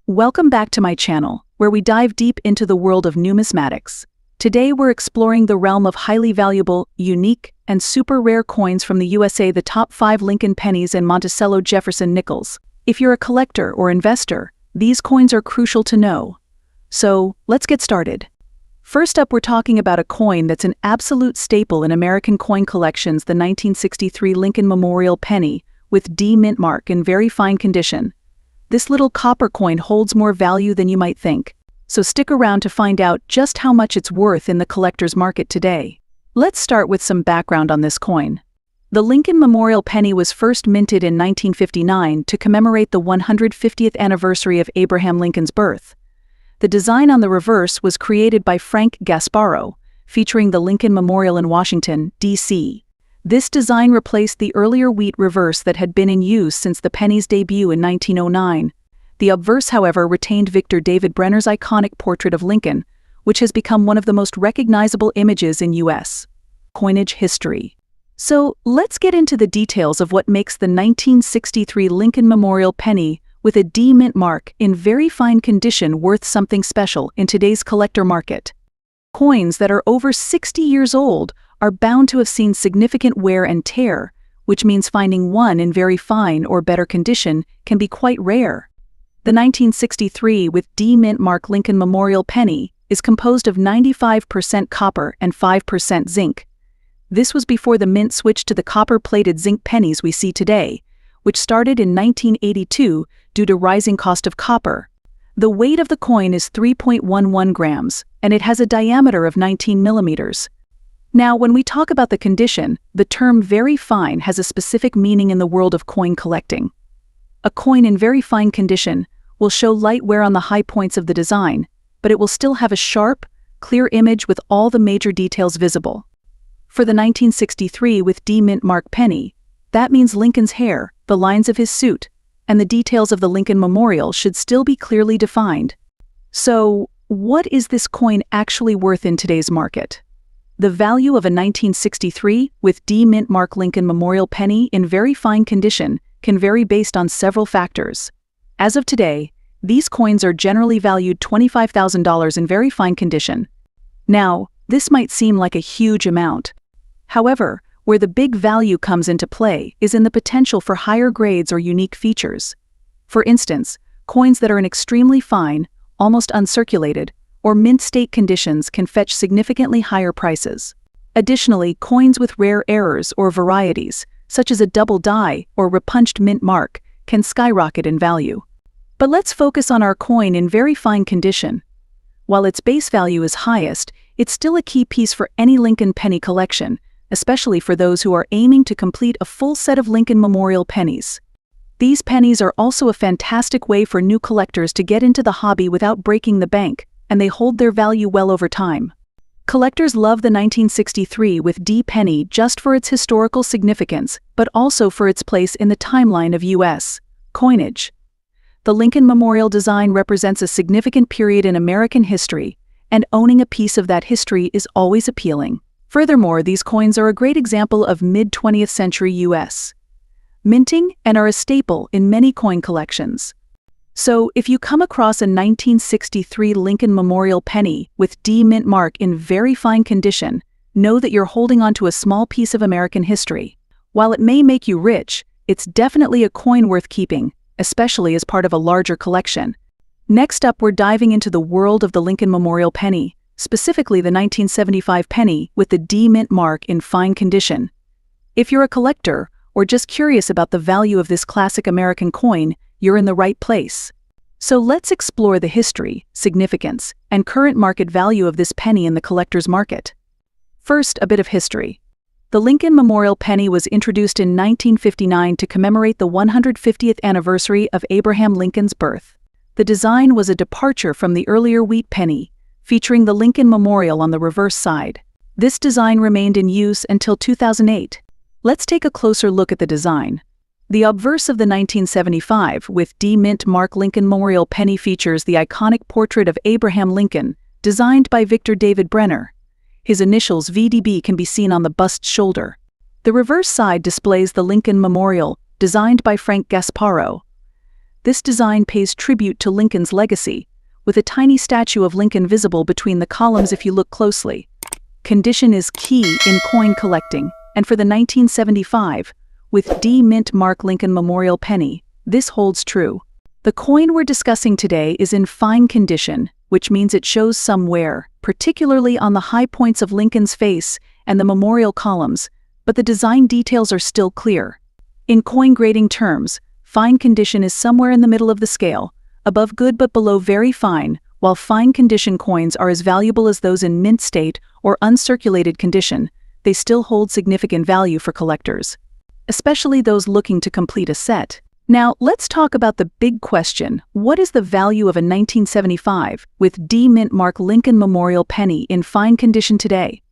Welcome back to my channel, where we dive deep into the world of numismatics. Today we're exploring the realm of highly valuable, unique, and super rare coins from the USA, the top 5 Lincoln pennies and Monticello Jefferson nickels. If you're a collector or investor, these coins are crucial to know. So, let's get started. First up, we're talking about a coin that's an absolute staple in American coin collections, the 1963 Lincoln Memorial Penny, with D mint mark in very fine condition. This little copper coin holds more value than you might think, so stick around to find out just how much it's worth in the collector's market today. Let's start with some background on this coin. The Lincoln Memorial Penny was first minted in 1959 to commemorate the 150th anniversary of Abraham Lincoln's birth. The design on the reverse was created by Frank Gasparro, featuring the Lincoln Memorial in Washington, D.C. This design replaced the earlier wheat reverse that had been in use since the penny's debut in 1909. The obverse, however, retained Victor David Brenner's iconic portrait of Lincoln, which has become one of the most recognizable images in U.S. coinage history. So, let's get into the details of what makes the 1963 Lincoln Memorial Penny with a D mint mark in very fine condition worth something special in today's collector market. Coins that are over 60 years old are bound to have seen significant wear and tear, which means finding one in very fine or better condition can be quite rare. The 1963 with D mint mark Lincoln Memorial Penny is composed of 95% copper and 5% zinc. This was before the mint switched to the copper-plated zinc pennies we see today, which started in 1982 due to rising cost of copper. The weight of the coin is 3.11 grams, and it has a diameter of 19 millimeters. Now, when we talk about the condition, the term very fine has a specific meaning in the world of coin collecting. A coin in very fine condition will show light wear on the high points of the design, but it will still have a sharp, clear image with all the major details visible. For the 1963 with D mint mark penny, that means Lincoln's hair, the lines of his suit, and the details of the Lincoln Memorial should still be clearly defined. So, what is this coin actually worth in today's market? The value of a 1963 with D mint mark Lincoln Memorial Penny in very fine condition can vary based on several factors. As of today, these coins are generally valued $25,000 in very fine condition. Now, this might seem like a huge amount. However, where the big value comes into play is in the potential for higher grades or unique features. For instance, coins that are in extremely fine, almost uncirculated, or mint state conditions can fetch significantly higher prices. Additionally, coins with rare errors or varieties, such as a double die or repunched mint mark, can skyrocket in value. But let's focus on our coin in very fine condition. While its base value is highest, it's still a key piece for any Lincoln penny collection, especially for those who are aiming to complete a full set of Lincoln Memorial pennies. These pennies are also a fantastic way for new collectors to get into the hobby without breaking the bank, and they hold their value well over time. Collectors love the 1963 with D penny just for its historical significance, but also for its place in the timeline of U.S. coinage. The Lincoln Memorial design represents a significant period in American history, and owning a piece of that history is always appealing. Furthermore, these coins are a great example of mid-20th century U.S. minting and are a staple in many coin collections. So, if you come across a 1963 Lincoln Memorial Penny with D mint mark in very fine condition, know that you're holding onto a small piece of American history. While it may make you rich, it's definitely a coin worth keeping, especially as part of a larger collection. Next up, we're diving into the world of the Lincoln Memorial Penny, specifically the 1975 penny with the D mint mark in fine condition. If you're a collector, or just curious about the value of this classic American coin, you're in the right place. So let's explore the history, significance, and current market value of this penny in the collector's market. First, a bit of history. The Lincoln Memorial Penny was introduced in 1959 to commemorate the 150th anniversary of Abraham Lincoln's birth. The design was a departure from the earlier wheat penny, featuring the Lincoln Memorial on the reverse side. This design remained in use until 2008. Let's take a closer look at the design. The obverse of the 1975 with D mint mark Lincoln Memorial Penny features the iconic portrait of Abraham Lincoln, designed by Victor David Brenner. His initials VDB can be seen on the bust's shoulder. The reverse side displays the Lincoln Memorial, designed by Frank Gasparro. This design pays tribute to Lincoln's legacy, with a tiny statue of Lincoln visible between the columns if you look closely. Condition is key in coin collecting, and for the 1975, with D Mint Mark Lincoln Memorial Penny, this holds true. The coin we're discussing today is in fine condition, which means it shows some wear, particularly on the high points of Lincoln's face and the memorial columns, but the design details are still clear. In coin grading terms, fine condition is somewhere in the middle of the scale, above good but below very fine, while fine condition coins are as valuable as those in mint state or uncirculated condition. They still hold significant value for collectors, especially those looking to complete a set. Now, let's talk about the big question. What is the value of a 1975 with D Mint Mark Lincoln Memorial Penny in fine condition today?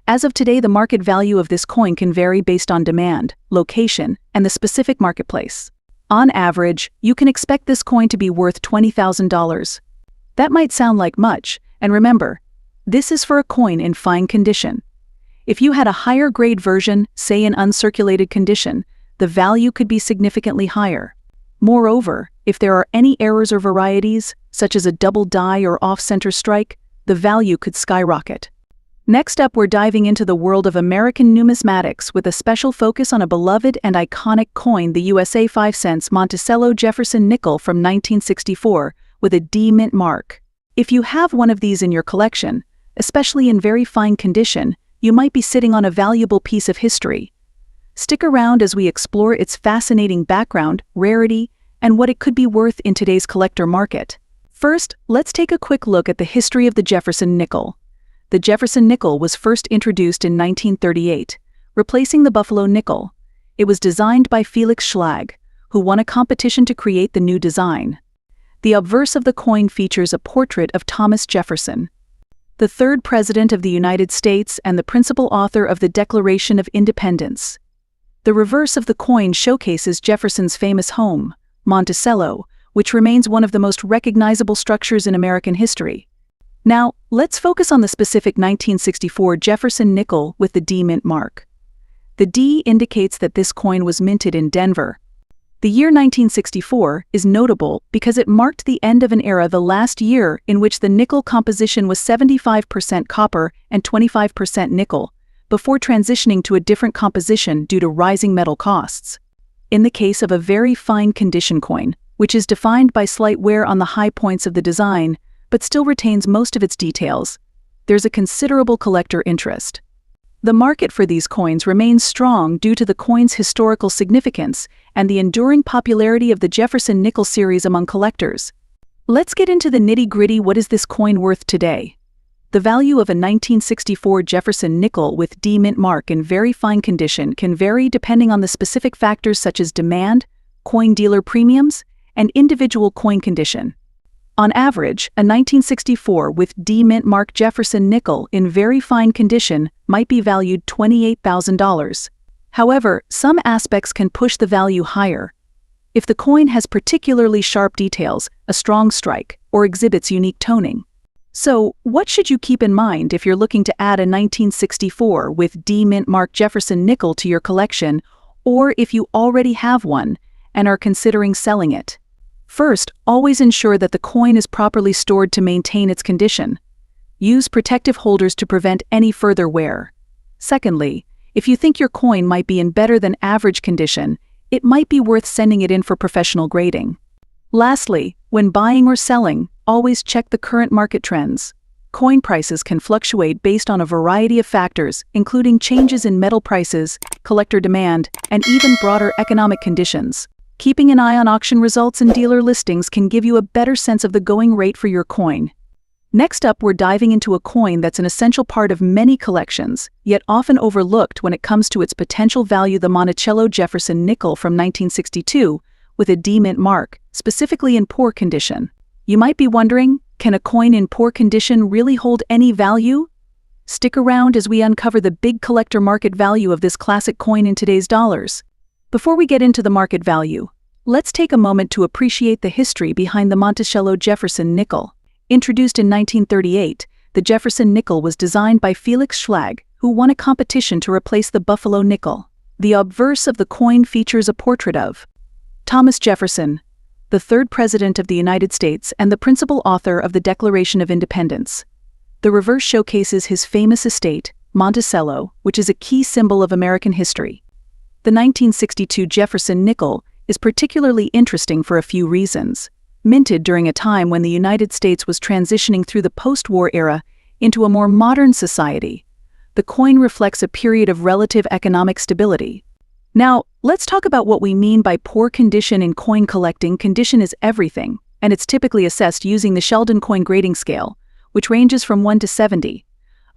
As of today, the market value of this coin can vary based on demand, location, and the specific marketplace. On average, you can expect this coin to be worth $20,000. That might sound like much, and remember, this is for a coin in fine condition. If you had a higher grade version, say in uncirculated condition, the value could be significantly higher. Moreover, if there are any errors or varieties, such as a double die or off-center strike, the value could skyrocket. Next up, we're diving into the world of American numismatics with a special focus on a beloved and iconic coin, the USA 5 cents Monticello Jefferson nickel from 1964, with a D Mint mark. If you have one of these in your collection, especially in very fine condition, you might be sitting on a valuable piece of history. Stick around as we explore its fascinating background, rarity, and what it could be worth in today's collector market. First, let's take a quick look at the history of the Jefferson nickel. The Jefferson nickel was first introduced in 1938, replacing the Buffalo nickel. It was designed by Felix Schlag, who won a competition to create the new design. The obverse of the coin features a portrait of Thomas Jefferson, the third President of the United States and the principal author of the Declaration of Independence. The reverse of the coin showcases Jefferson's famous home, Monticello, which remains one of the most recognizable structures in American history. Now, let's focus on the specific 1964 Jefferson nickel with the D Mint mark. The D indicates that this coin was minted in Denver. The year 1964 is notable because it marked the end of an era, the last year in which the nickel composition was 75% copper and 25% nickel, before transitioning to a different composition due to rising metal costs. In the case of a very fine condition coin, which is defined by slight wear on the high points of the design, but still retains most of its details, there's a considerable collector interest. The market for these coins remains strong due to the coin's historical significance and the enduring popularity of the Jefferson nickel series among collectors. Let's get into the nitty-gritty. What is this coin worth today? The value of a 1964 Jefferson nickel with D Mint mark in very fine condition can vary depending on the specific factors such as demand, coin dealer premiums, and individual coin condition. On average, a 1964 with D Mint mark Jefferson nickel in very fine condition might be valued $28,000. However, some aspects can push the value higher. If the coin has particularly sharp details, a strong strike, or exhibits unique toning. So, what should you keep in mind if you're looking to add a 1964 with D Mint mark Jefferson nickel to your collection, or if you already have one and are considering selling it? First, always ensure that the coin is properly stored to maintain its condition. Use protective holders to prevent any further wear. Secondly, if you think your coin might be in better than average condition, it might be worth sending it in for professional grading. Lastly, when buying or selling, always check the current market trends. Coin prices can fluctuate based on a variety of factors, including changes in metal prices, collector demand, and even broader economic conditions. Keeping an eye on auction results and dealer listings can give you a better sense of the going rate for your coin. Next up, we're diving into a coin that's an essential part of many collections, yet often overlooked when it comes to its potential value: the Monticello Jefferson nickel from 1962, with a D Mint mark, specifically in poor condition. You might be wondering, can a coin in poor condition really hold any value? Stick around as we uncover the big collector market value of this classic coin in today's dollars. Before we get into the market value, let's take a moment to appreciate the history behind the Monticello Jefferson nickel. Introduced in 1938, the Jefferson nickel was designed by Felix Schlag, who won a competition to replace the Buffalo nickel. The obverse of the coin features a portrait of Thomas Jefferson, the third President of the United States and the principal author of the Declaration of Independence. The reverse showcases his famous estate, Monticello, which is a key symbol of American history. The 1962 Jefferson nickel is particularly interesting for a few reasons. Minted during a time when the United States was transitioning through the post-war era into a more modern society, the coin reflects a period of relative economic stability. Now, let's talk about what we mean by poor condition in coin collecting. Condition is everything, and it's typically assessed using the Sheldon coin grading scale, which ranges from 1 to 70.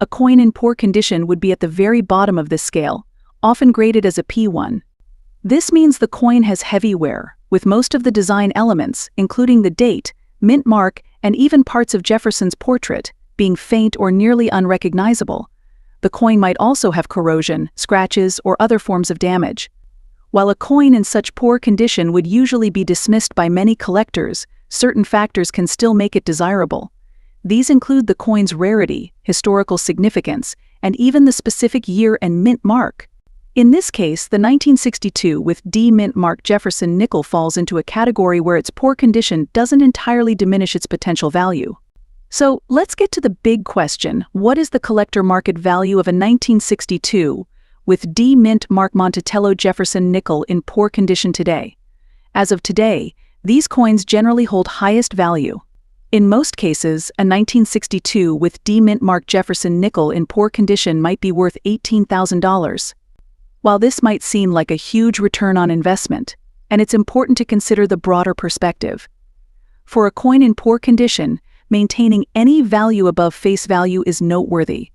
A coin in poor condition would be at the very bottom of this scale, often graded as a P1. This means the coin has heavy wear, with most of the design elements, including the date, mint mark, and even parts of Jefferson's portrait, being faint or nearly unrecognizable. The coin might also have corrosion, scratches, or other forms of damage. While a coin in such poor condition would usually be dismissed by many collectors, certain factors can still make it desirable. These include the coin's rarity, historical significance, and even the specific year and mint mark. In this case, the 1962 with D mint mark Jefferson nickel falls into a category where its poor condition doesn't entirely diminish its potential value. So let's get to the big question: what is the collector market value of a 1962 with D mint mark Monticello Jefferson nickel in poor condition today? As of today, these coins generally hold highest value. In most cases, a 1962 with D mint mark Jefferson nickel in poor condition might be worth $18,000. While this might seem like a huge return on investment, and it's important to consider the broader perspective. For a coin in poor condition, maintaining any value above face value is noteworthy.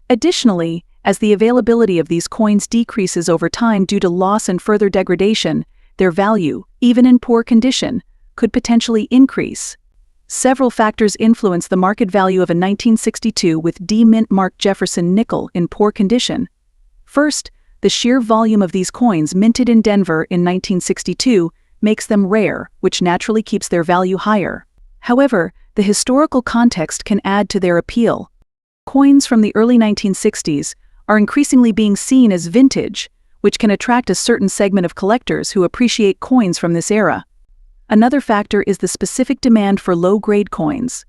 Additionally, as the availability of these coins decreases over time due to loss and further degradation, their value, even in poor condition, could potentially increase. Several factors influence the market value of a 1962 with D mint mark Jefferson nickel in poor condition. First, the sheer volume of these coins minted in Denver in 1962 makes them rare, which naturally keeps their value higher. However, the historical context can add to their appeal. Coins from the early 1960s are increasingly being seen as vintage, which can attract a certain segment of collectors who appreciate coins from this era. Another factor is the specific demand for low-grade coins.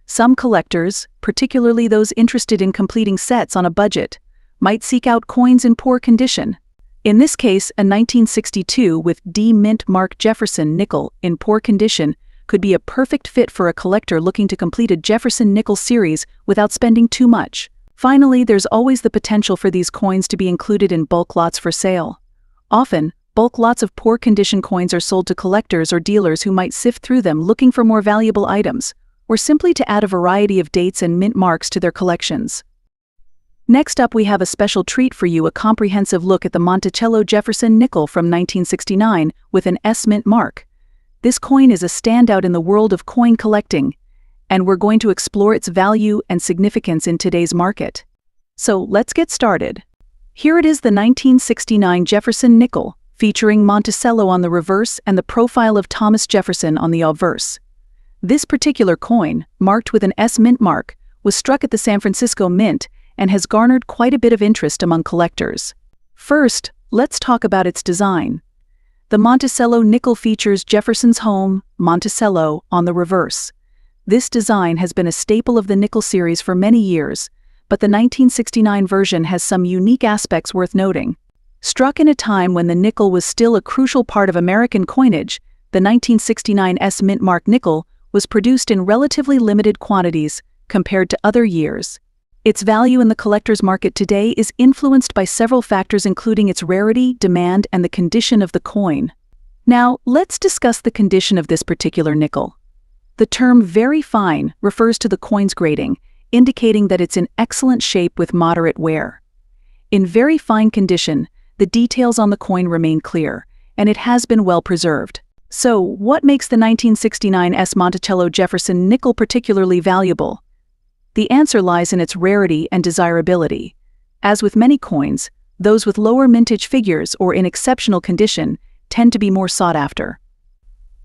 Some collectors, particularly those interested in completing sets on a budget, might seek out coins in poor condition. In this case, a 1962 with D mint mark Jefferson nickel in poor condition could be a perfect fit for a collector looking to complete a Jefferson nickel series without spending too much. Finally, there's always the potential for these coins to be included in bulk lots for sale. Often, bulk lots of poor condition coins are sold to collectors or dealers who might sift through them looking for more valuable items, or simply to add a variety of dates and mint marks to their collections. Next up, we have a special treat for you: a comprehensive look at the Monticello Jefferson nickel from 1969 with an S mint mark. This coin is a standout in the world of coin collecting, and we're going to explore its value and significance in today's market. So let's get started. Here it is, the 1969 Jefferson nickel, featuring Monticello on the reverse and the profile of Thomas Jefferson on the obverse. This particular coin, marked with an S mint mark, was struck at the San Francisco Mint and has garnered quite a bit of interest among collectors. First, let's talk about its design. The Monticello nickel features Jefferson's home, Monticello, on the reverse. This design has been a staple of the nickel series for many years, but the 1969 version has some unique aspects worth noting. Struck in a time when the nickel was still a crucial part of American coinage, the 1969 S mint mark nickel was produced in relatively limited quantities compared to other years. Its value in the collector's market today is influenced by several factors, including its rarity, demand, and the condition of the coin. Now, let's discuss the condition of this particular nickel. The term "very fine" refers to the coin's grading, indicating that it's in excellent shape with moderate wear. In very fine condition, the details on the coin remain clear, and it has been well preserved. So, what makes the 1969 S Monticello Jefferson nickel particularly valuable? The answer lies in its rarity and desirability. As with many coins, those with lower mintage figures or in exceptional condition tend to be more sought after.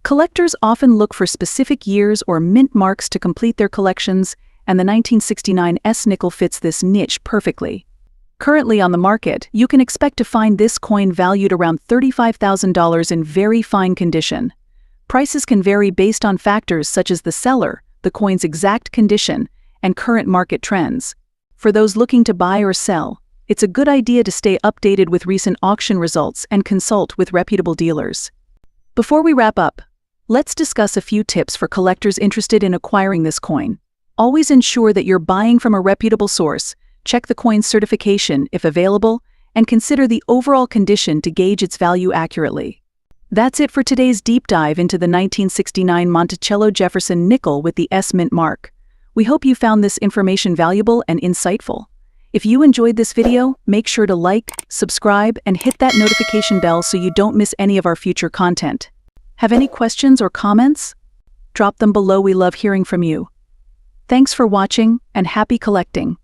Collectors often look for specific years or mint marks to complete their collections, and the 1969 S nickel fits this niche perfectly. Currently on the market, you can expect to find this coin valued around $35,000 in very fine condition. Prices can vary based on factors such as the seller, the coin's exact condition, and current market trends. For those looking to buy or sell, it's a good idea to stay updated with recent auction results and consult with reputable dealers. Before we wrap up, let's discuss a few tips for collectors interested in acquiring this coin. Always ensure that you're buying from a reputable source, check the coin's certification if available, and consider the overall condition to gauge its value accurately. That's it for today's deep dive into the 1969 Monticello Jefferson nickel with the S Mint mark. We hope you found this information valuable and insightful. If you enjoyed this video, make sure to like, subscribe, and hit that notification bell so you don't miss any of our future content. Have any questions or comments? Drop them below. We love hearing from you. Thanks for watching, and happy collecting.